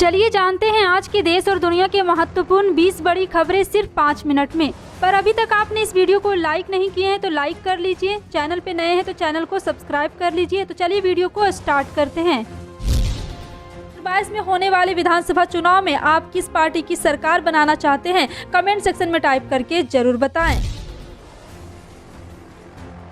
चलिए जानते हैं आज के देश और दुनिया के महत्वपूर्ण 20 बड़ी खबरें सिर्फ 5 मिनट में। पर अभी तक आपने इस वीडियो को लाइक नहीं किए हैं तो लाइक कर लीजिए, चैनल पे नए हैं तो चैनल को सब्सक्राइब कर लीजिए। तो चलिए वीडियो को स्टार्ट करते हैं। 2022 में होने वाले विधानसभा चुनाव में आप किस पार्टी की सरकार बनाना चाहते हैं, कमेंट सेक्शन में टाइप करके जरूर बताएं।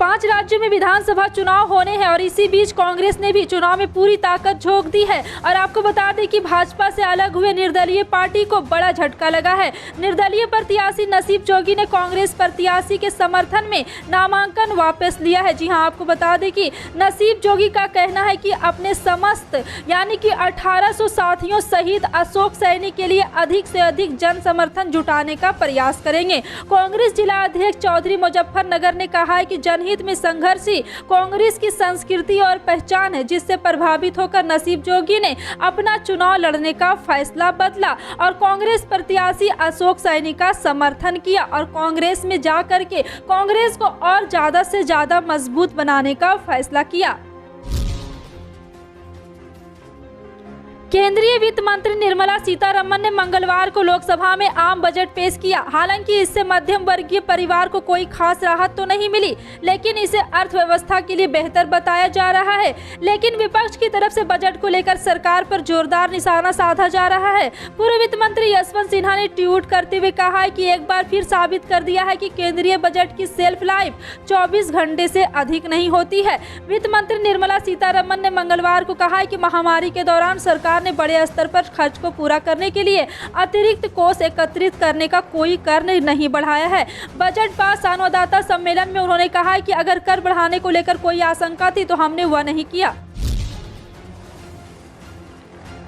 5 राज्यों में विधानसभा चुनाव होने हैं और इसी बीच कांग्रेस ने भी चुनाव में पूरी ताकत झोंक दी है। और आपको बता दें कि भाजपा से अलग हुए निर्दलीय पार्टी को बड़ा झटका लगा है। निर्दलीय प्रत्याशी नसीब जोगी ने कांग्रेस प्रत्याशी के समर्थन में नामांकन वापस लिया है। जी हां, आपको बता दें कि नसीब जोगी का कहना है कि अपने समस्त यानी कि 1800 साथियों सहित अशोक सैनी के लिए अधिक से अधिक जन समर्थन जुटाने का प्रयास करेंगे। कांग्रेस जिला अध्यक्ष चौधरी मुजफ्फरनगर ने कहा है कि जनहित में संघर्ष ही कांग्रेस की संस्कृति और पहचान है, जिससे प्रभावित होकर नसीब जोगी ने अपना चुनाव लड़ने का फैसला बदला और कांग्रेस प्रत्याशी अशोक सैनी का समर्थन किया और कांग्रेस में जाकर के कांग्रेस को और ज्यादा से ज्यादा मजबूत बनाने का फैसला किया। केंद्रीय वित्त मंत्री निर्मला सीतारमण ने मंगलवार को लोकसभा में आम बजट पेश किया। हालांकि इससे मध्यम वर्गीय परिवार को कोई खास राहत तो नहीं मिली, लेकिन इसे अर्थव्यवस्था के लिए बेहतर बताया जा रहा है। लेकिन विपक्ष की तरफ से बजट को लेकर सरकार पर जोरदार निशाना साधा जा रहा है। पूर्व वित्त मंत्री यशवंत सिन्हा ने ट्वीट करते हुए कहा है कि एक बार फिर साबित कर दिया है कि केंद्रीय बजट की सेल्फ लाइफ 24 घंटे से अधिक नहीं होती है। वित्त मंत्री निर्मला सीतारमण ने मंगलवार को कहा है कि महामारी के दौरान सरकार ने बड़े स्तर पर खर्च को पूरा करने के लिए अतिरिक्त कोष एकत्रित करने का कोई कर नहीं बढ़ाया है। बजट पास संवाददाता सम्मेलन में उन्होंने कहा है कि अगर कर बढ़ाने को लेकर कोई आशंका थी तो हमने वह नहीं किया।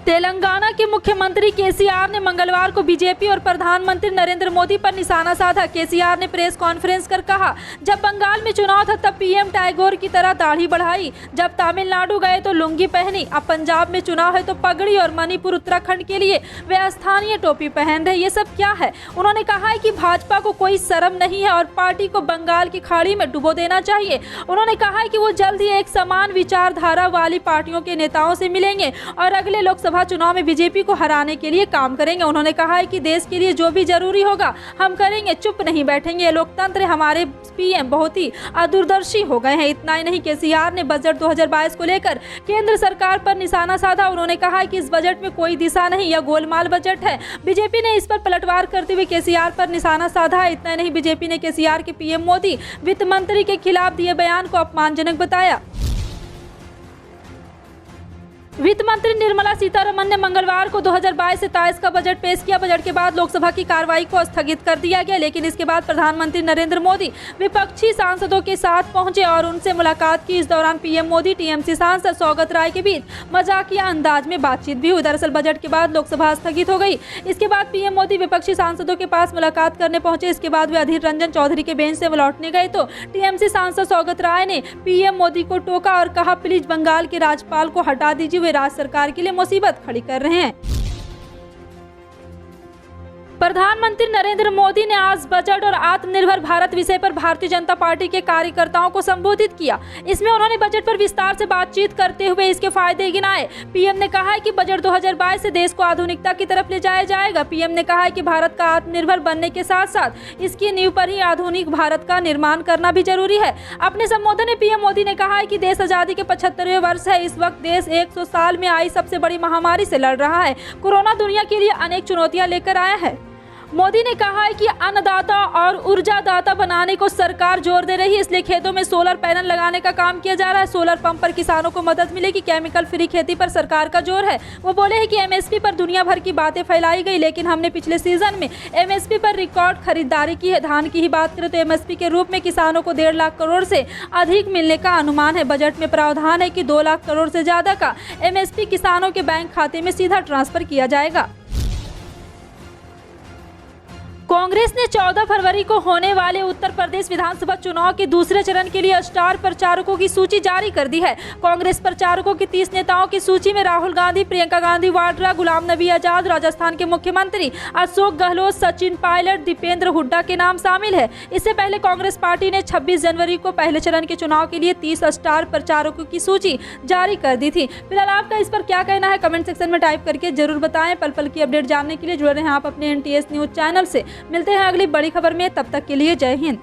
तेलंगाना के मुख्यमंत्री केसीआर ने मंगलवार को बीजेपी और प्रधानमंत्री नरेंद्र मोदी पर निशाना साधा। केसीआर ने प्रेस कॉन्फ्रेंस कर कहा, जब बंगाल में चुनाव था तब पीएम टैगोर की तरह दाढ़ी बढ़ाई, जब तमिलनाडु गए तो लुंगी पहनी, अब पंजाब में चुनाव है तो पगड़ी और मणिपुर उत्तराखंड के लिए वे स्थानीय टोपी पहन रहे। ये सब क्या है? उन्होंने कहा है कि भाजपा को कोई शर्म नहीं है और पार्टी को बंगाल की खाड़ी में डुबो देना चाहिए। उन्होंने कहा है कि वो जल्द ही एक समान विचारधारा वाली पार्टियों के नेताओं से मिलेंगे और अगले लोकसभा चुनाव में बीजेपी को हराने के लिए काम करेंगे। उन्होंने कहा है कि देश के लिए जो भी जरूरी होगा हम करेंगे, चुप नहीं बैठेंगे। लोकतंत्र हमारे पीएम बहुत ही दूरदर्शी हो गए हैं। इतना ही नहीं, केसीआर ने बजट 2022 को लेकर केंद्र सरकार पर निशाना साधा। उन्होंने कहा कि इस बजट में कोई दिशा नहीं, यह गोलमाल बजट है। बीजेपी ने इस पर पलटवार करते हुए केसीआर पर निशाना साधा। इतना नहीं, बीजेपी ने केसीआर के पीएम मोदी वित्त मंत्री के खिलाफ दिए बयान को अपमानजनक बताया। वित्त मंत्री निर्मला सीतारमण ने मंगलवार को 2022-23 का बजट पेश किया। बजट के बाद लोकसभा की कार्रवाई को स्थगित कर दिया गया, लेकिन इसके बाद प्रधानमंत्री नरेंद्र मोदी विपक्षी सांसदों के साथ पहुंचे और उनसे मुलाकात की। इस दौरान पीएम मोदी टीएमसी सांसद सौगत राय के बीच मजाकिया अंदाज में बातचीत भी हुई। दरअसल बजट के बाद लोकसभा स्थगित हो गई। इसके बाद पीएम मोदी विपक्षी सांसदों के पास मुलाकात करने पहुंचे। इसके बाद वे अधीर रंजन चौधरी के बेंच से लौटने गए तो टीएमसी सांसद सौगत राय ने पीएम मोदी को टोका और कहा, प्लीज बंगाल के राज्यपाल को हटा दीजिए, राज्य सरकार के लिए मुसीबत खड़ी कर रहे हैं। प्रधानमंत्री नरेंद्र मोदी ने आज बजट और आत्मनिर्भर भारत विषय पर भारतीय जनता पार्टी के कार्यकर्ताओं को संबोधित किया। इसमें उन्होंने बजट पर विस्तार से बातचीत करते हुए इसके फायदे गिनाए। पीएम ने कहा है कि बजट 2022 से देश को आधुनिकता की तरफ ले जाया जाएगा। पीएम ने कहा है कि भारत का आत्मनिर्भर बनने के साथ साथ इसकी नींव पर ही आधुनिक भारत का निर्माण करना भी जरूरी है। अपने संबोधन में पीएम मोदी ने कहा है कि देश आजादी के 75वें वर्ष है। इस वक्त देश 100 साल में आई सबसे बड़ी महामारी से लड़ रहा है। कोरोना दुनिया के लिए अनेक चुनौतियां लेकर आया है। मोदी ने कहा है कि अन्नदाता और ऊर्जादाता बनाने को सरकार जोर दे रही है, इसलिए खेतों में सोलर पैनल लगाने का काम किया जा रहा है। सोलर पंप पर किसानों को मदद मिलेगी। केमिकल फ्री खेती पर सरकार का जोर है। वो बोले हैं कि एमएसपी पर दुनिया भर की बातें फैलाई गई, लेकिन हमने पिछले सीजन में एमएसपी पर रिकॉर्ड खरीदारी की है। धान की ही बात करें तो एमएसपी के रूप में किसानों को 1.5 लाख करोड़ से अधिक मिलने का अनुमान है। बजट में प्रावधान है कि 2 लाख करोड़ से ज्यादा का एमएसपी किसानों के बैंक खाते में सीधा ट्रांसफर किया जाएगा। कांग्रेस ने 14 फरवरी को होने वाले उत्तर प्रदेश विधानसभा चुनाव के दूसरे चरण के लिए स्टार प्रचारकों की सूची जारी कर दी है। कांग्रेस प्रचारकों की 30 नेताओं की सूची में राहुल गांधी, प्रियंका गांधी वाड्रा, गुलाम नबी आजाद, राजस्थान के मुख्यमंत्री अशोक गहलोत, सचिन पायलट, दीपेंद्र हुड्डा के नाम शामिल है। इससे पहले कांग्रेस पार्टी ने 26 जनवरी को पहले चरण के चुनाव के लिए 30 स्टार प्रचारकों की सूची जारी कर दी थी। फिलहाल आपका इस पर क्या कहना है, कमेंट सेक्शन में टाइप करके जरूर बताएं। पल पल की अपडेट जानने के लिए जुड़े रहें आप अपने NTS न्यूज चैनल से। मिलते हैं अगली बड़ी खबर में, तब तक के लिए जय हिंद।